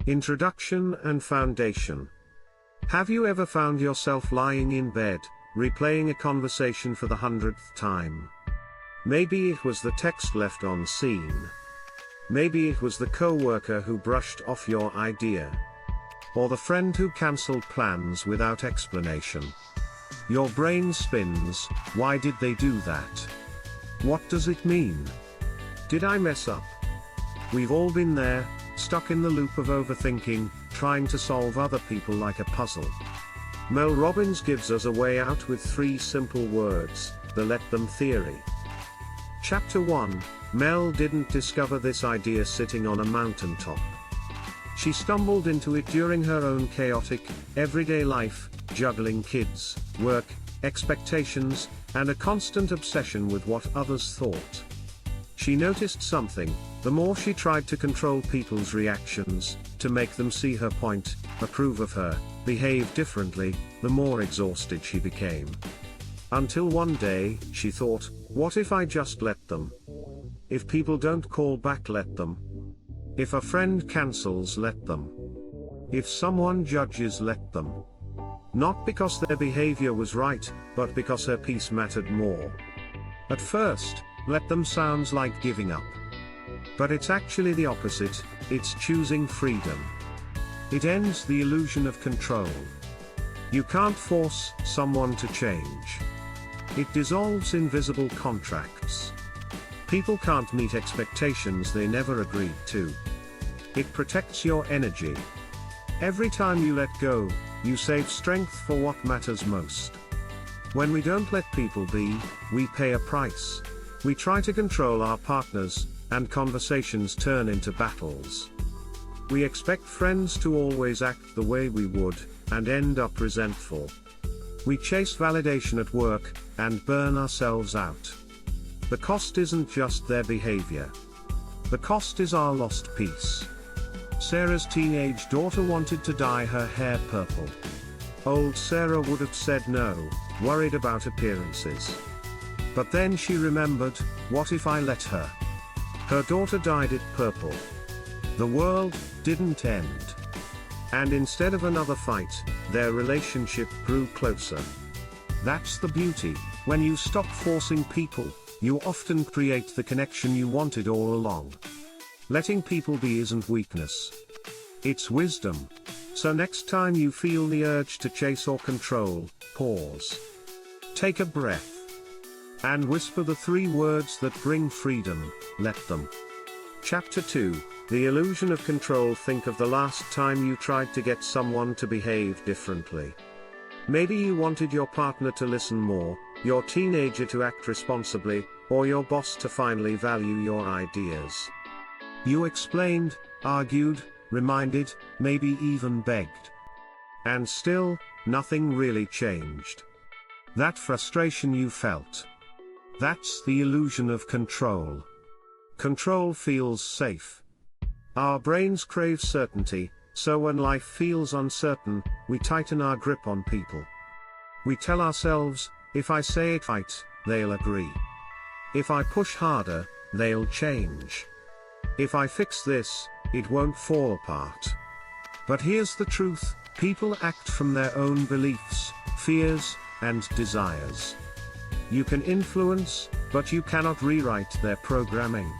Introduction and Foundation. Have you ever found yourself lying in bed, replaying a conversation for the 100th time? Maybe it was the text left unseen. Maybe it was the coworker who brushed off your idea. Or the friend who cancelled plans without explanation. Your brain spins. Why did they do that? What does it mean? Did I mess up? We've all been there, stuck in the loop of overthinking, trying to solve other people like a puzzle. Mel Robbins gives us a way out with 3 simple words: the let them theory. Chapter 1. Mel didn't discover this idea sitting on a mountaintop. She stumbled into it during her own chaotic, everyday life, juggling kids, work, expectations, and a constant obsession with what others thought. She noticed something: the more she tried to control people's reactions, to make them see her point, approve of her, behave differently, the more exhausted she became. Until one day, she thought, what if I just let them? If people don't call back, let them. If a friend cancels, let them. If someone judges, let them. Not because their behavior was right, but because her peace mattered more. At first, let them sounds like giving up. But it's actually the opposite, it's choosing freedom. It ends the illusion of control. You can't force someone to change. It dissolves invisible contracts. People can't meet expectations they never agreed to. It protects your energy. Every time you let go, you save strength for what matters most. When we don't let people be, we pay a price. We try to control our partners, and conversations turn into battles. We expect friends to always act the way we would, and end up resentful. We chase validation at work, and burn ourselves out. The cost isn't just their behavior. The cost is our lost peace. Sarah's teenage daughter wanted to dye her hair purple. Old Sarah would have said no, worried about appearances. But then she remembered, what if I let her? Her daughter dyed it purple. The world didn't end. And instead of another fight, their relationship grew closer. That's the beauty: when you stop forcing people, you often create the connection you wanted all along. Letting people be isn't weakness. It's wisdom. So next time you feel the urge to chase or control, pause. Take a breath. And whisper the 3 words that bring freedom: let them. Chapter 2. The Illusion of Control. Think of the last time you tried to get someone to behave differently. Maybe you wanted your partner to listen more, your teenager to act responsibly, or your boss to finally value your ideas. You explained, argued, reminded, maybe even begged. And still, nothing really changed. That frustration you felt. That's the illusion of control. Control feels safe. Our brains crave certainty, so when life feels uncertain, we tighten our grip on people. We tell ourselves, if I say it right, they'll agree. If I push harder, they'll change. If I fix this, it won't fall apart. But here's the truth: people act from their own beliefs, fears, and desires. You can influence, but you cannot rewrite their programming.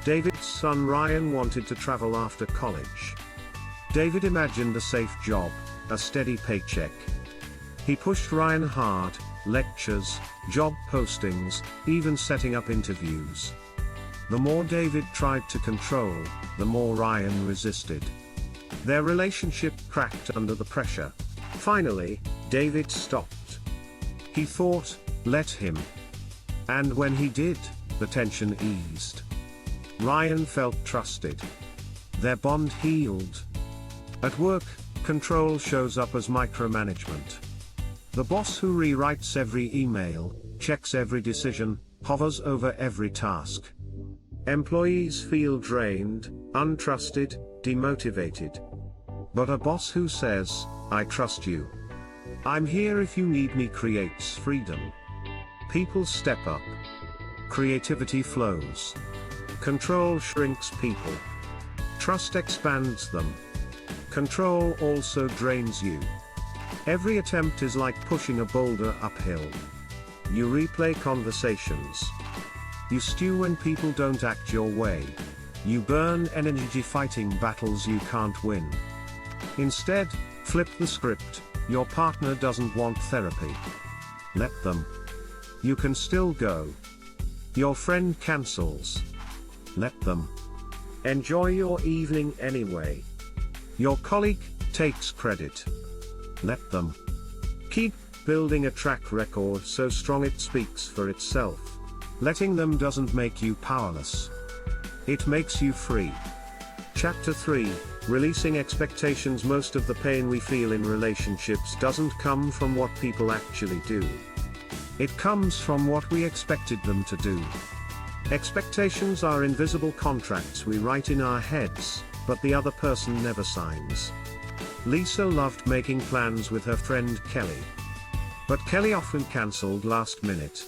David's son Ryan wanted to travel after college. David imagined a safe job, a steady paycheck. He pushed Ryan hard: lectures, job postings, even setting up interviews. The more David tried to control, the more Ryan resisted. Their relationship cracked under the pressure. Finally, David stopped. He thought, let him. And when he did, the tension eased. Ryan felt trusted. Their bond healed. At work, control shows up as micromanagement. The boss who rewrites every email, checks every decision, hovers over every task. Employees feel drained, untrusted, demotivated. But a boss who says, I trust you. I'm here if you need me, creates freedom. People step up. Creativity flows. Control shrinks people. Trust expands them. Control also drains you. Every attempt is like pushing a boulder uphill. You replay conversations. You stew when people don't act your way. You burn energy fighting battles you can't win. Instead, flip the script. Your partner doesn't want therapy. Let them. You can still go. Your friend cancels. Let them. Enjoy your evening anyway. Your colleague takes credit. Let them. Keep building a track record so strong it speaks for itself. Letting them doesn't make you powerless. It makes you free. Chapter 3, Releasing Expectations. Most of the pain we feel in relationships doesn't come from what people actually do. It comes from what we expected them to do. Expectations are invisible contracts we write in our heads, but the other person never signs. Lisa loved making plans with her friend Kelly. But Kelly often cancelled last minute.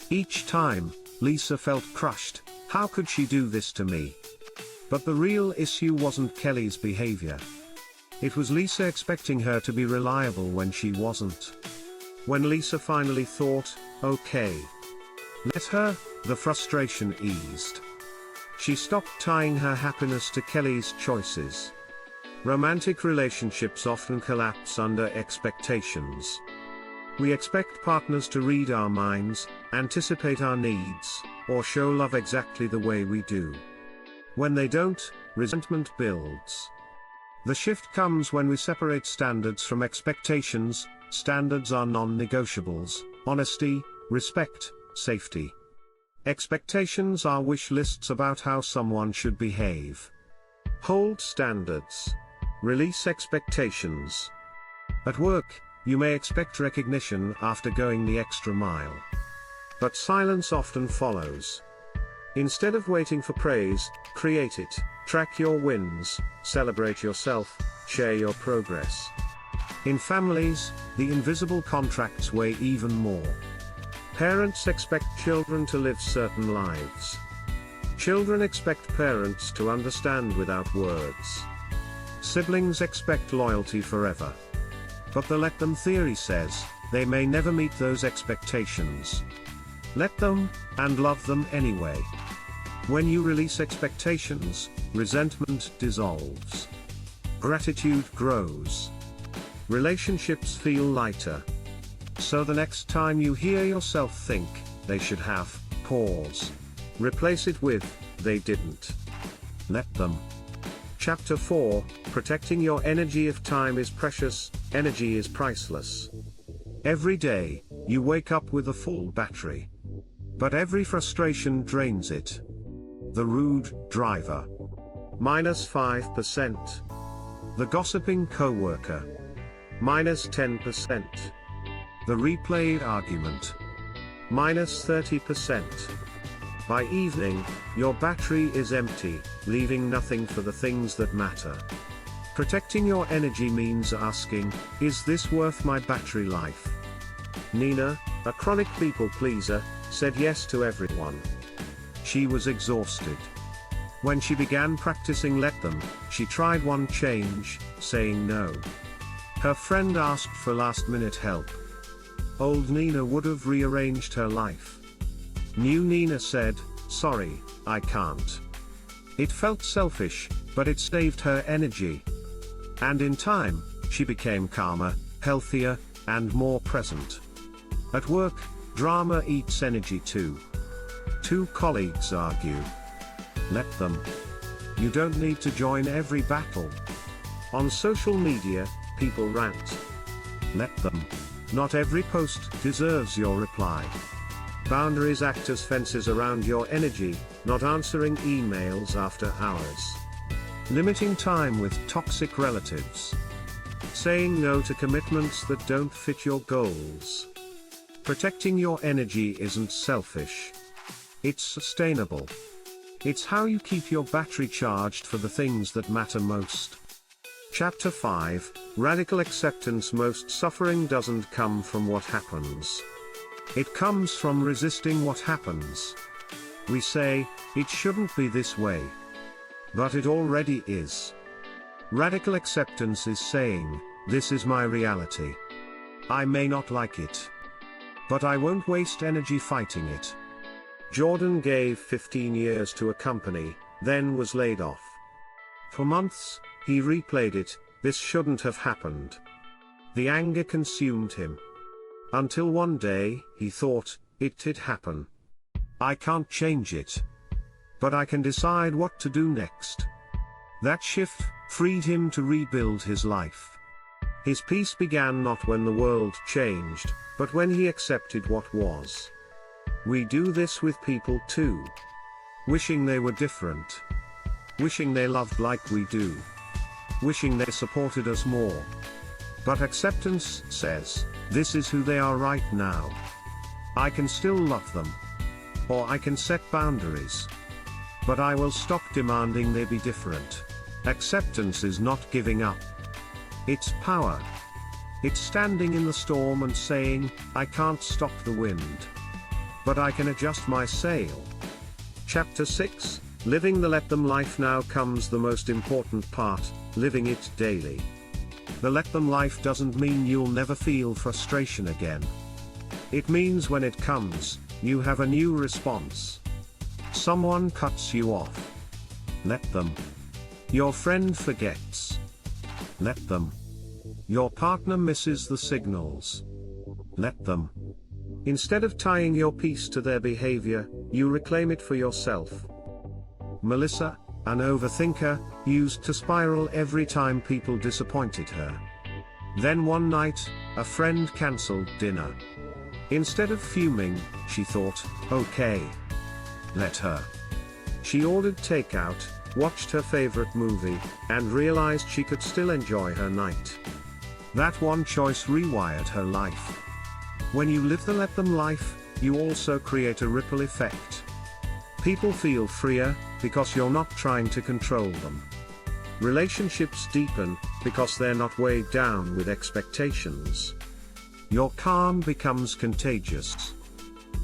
Each time, Lisa felt crushed. How could she do this to me? But the real issue wasn't Kelly's behavior. It was Lisa expecting her to be reliable when she wasn't. When Lisa finally thought, okay, let her, the frustration eased. She stopped tying her happiness to Kelly's choices. Romantic relationships often collapse under expectations. We expect partners to read our minds, anticipate our needs, or show love exactly the way we do. When they don't, resentment builds. The shift comes when we separate standards from expectations. Standards are non-negotiables: honesty, respect, safety. Expectations are wish lists about how someone should behave. Hold standards. Release expectations. At work, you may expect recognition after going the extra mile. But silence often follows. Instead of waiting for praise, create it. Track your wins, celebrate yourself, share your progress. In families, the invisible contracts weigh even more. Parents expect children to live certain lives. Children expect parents to understand without words. Siblings expect loyalty forever. But the let them theory says, they may never meet those expectations. Let them, and love them anyway. When you release expectations, resentment dissolves. Gratitude grows. Relationships feel lighter. So the next time you hear yourself think, they should have, pause. Replace it with, they didn't. Let them. Chapter 4, Protecting Your Energy. If time is precious, energy is priceless. Every day, you wake up with a full battery. But every frustration drains it. The rude driver. -5%. The gossiping coworker. -10%. The replayed argument. -30%. By evening, your battery is empty, leaving nothing for the things that matter. Protecting your energy means asking, is this worth my battery life? Nina, a chronic people pleaser, said yes to everyone. She was exhausted. When she began practicing let them, she tried one change, saying no. Her friend asked for last-minute help. Old Nina would have rearranged her life. New Nina said, sorry, I can't. It felt selfish, but it saved her energy. And in time, she became calmer, healthier, and more present. At work, drama eats energy too. Two colleagues argue. Let them. You don't need to join every battle. On social media, people rant. Let them. Not every post deserves your reply. Boundaries act as fences around your energy, not answering emails after hours. Limiting time with toxic relatives. Saying no to commitments that don't fit your goals. Protecting your energy isn't selfish. It's sustainable. It's how you keep your battery charged for the things that matter most. Chapter 5, Radical Acceptance. Most suffering doesn't come from what happens. It comes from resisting what happens. We say, it shouldn't be this way. But it already is. Radical acceptance is saying, this is my reality. I may not like it, but I won't waste energy fighting it. Jordan gave 15 years to a company, then was laid off. For months, he replayed it, this shouldn't have happened. The anger consumed him. Until one day, he thought, it did happen. I can't change it, but I can decide what to do next. That shift freed him to rebuild his life. His peace began not when the world changed, but when he accepted what was. We do this with people too. Wishing they were different. Wishing they loved like we do. Wishing they supported us more. But acceptance says, this is who they are right now. I can still love them. Or I can set boundaries. But I will stop demanding they be different. Acceptance is not giving up. It's power. It's standing in the storm and saying, I can't stop the wind, but I can adjust my sail. Chapter 6, Living the Let Them life. Now comes the most important part, living it daily. The let them life doesn't mean you'll never feel frustration again. It means when it comes, you have a new response. Someone cuts you off. Let them. Your friend forgets. Let them. Your partner misses the signals. Let them. Instead of tying your peace to their behavior, you reclaim it for yourself. Melissa, an overthinker, used to spiral every time people disappointed her. Then one night, a friend cancelled dinner. Instead of fuming, she thought, okay. Let her. She ordered takeout, watched her favorite movie, and realized she could still enjoy her night. That one choice rewired her life. When you live the let them life, you also create a ripple effect. People feel freer, because you're not trying to control them. Relationships deepen, because they're not weighed down with expectations. Your calm becomes contagious.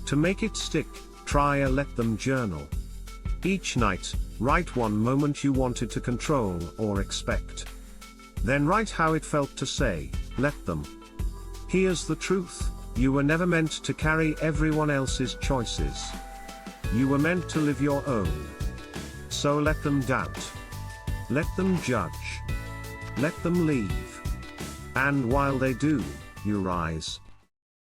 To make it stick, try a let them journal. Each night, write one moment you wanted to control or expect. Then write how it felt to say, let them. Here's the truth, you were never meant to carry everyone else's choices. You were meant to live your own. So let them doubt. Let them judge. Let them leave. And while they do, you rise.